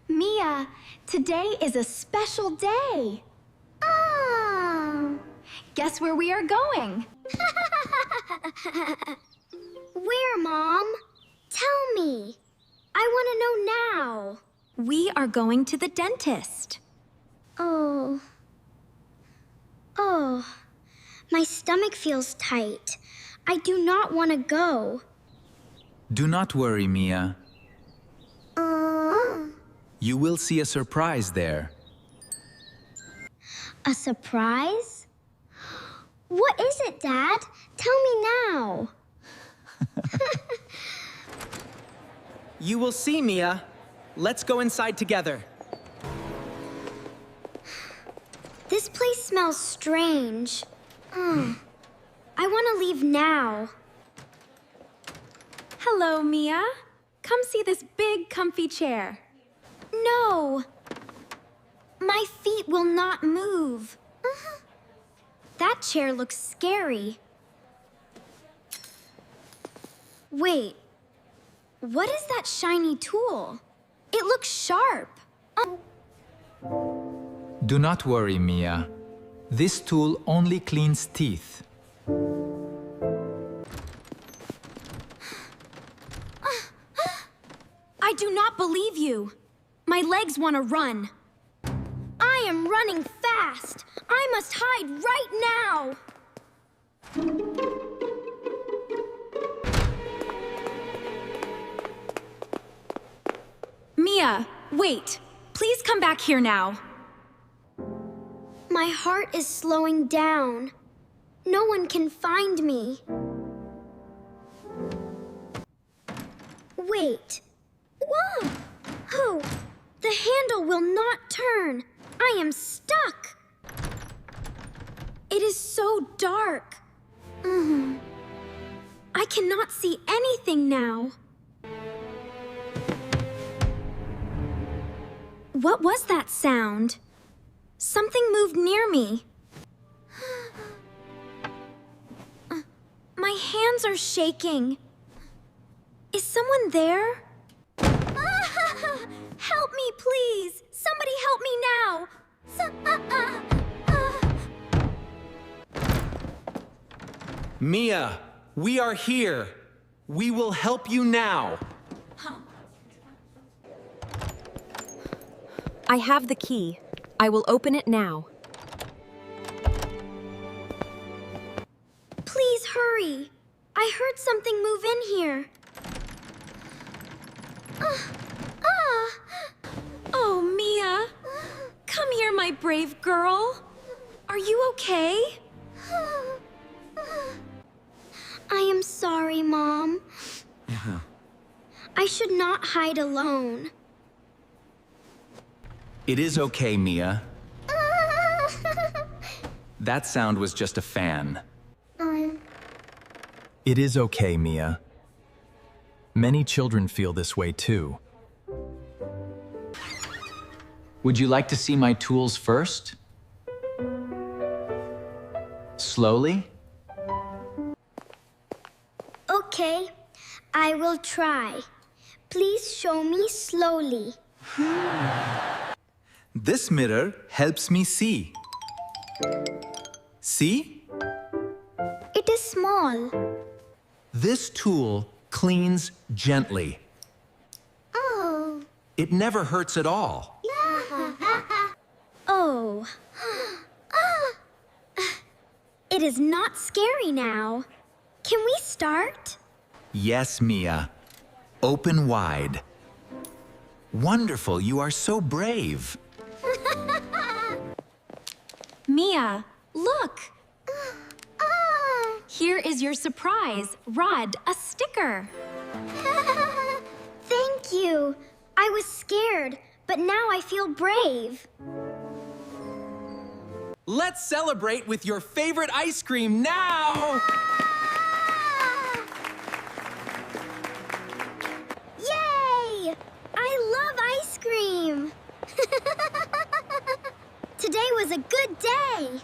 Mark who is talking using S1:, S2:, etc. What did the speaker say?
S1: Mia, today is a special day.
S2: Oh.
S1: Guess where we are going?
S2: Where, Mom? Tell me. I want to know now.
S1: We are going to the dentist.
S2: Oh. Oh. My stomach feels tight. I do not want to go.
S3: Do not worry, Mia. You will see a surprise there.
S2: A surprise? What is it, Dad? Tell me now.
S4: You will see, Mia. Let's go inside together.
S2: This place smells strange. I want to leave now.
S1: Hello, Mia. Come see this big, comfy chair.
S2: No. My feet will not move.
S1: That chair looks scary.
S2: Wait.
S1: What is that shiny tool? It looks sharp.
S3: Do not worry, Mia. This tool only cleans teeth.
S1: I do not believe you. My legs want to run.
S2: I am running fast. I must hide right now.
S1: Mia, wait. Please come back here now.
S2: My heart is slowing down. No one can find me. Wait. Whoa! Oh, the handle will not turn. I am stuck.
S1: It is so dark. I cannot see anything now. What was that sound? Something moved near me. My hands are shaking. Is someone there? Help me, please! Somebody help me now!
S4: Mia, we are here. We will help you now.
S5: I have the key. I will open it now.
S2: Please hurry. I heard something move in here.
S1: Oh, Mia. Come here, my brave girl. Are you okay?
S2: I am sorry, Mom. I should not hide alone.
S3: It is okay, Mia. That sound was just a fan. It is okay, Mia. Many children feel this way too. Would you like to see my tools first? Slowly?
S2: Okay, I will try. Please show me slowly.
S3: This mirror helps me see. See?
S2: It is small.
S3: This tool cleans gently.
S2: Oh.
S3: It never hurts at all.
S2: Oh. It is not scary now. Can we start?
S3: Yes, Mia. Open wide. Wonderful, you are so brave.
S1: Mia, look. Here is your surprise. Rod, a sticker.
S2: Thank you. I was scared, but now I feel brave.
S4: Let's celebrate with your favorite ice cream now!
S2: Yay! I love ice cream. Today was a good day.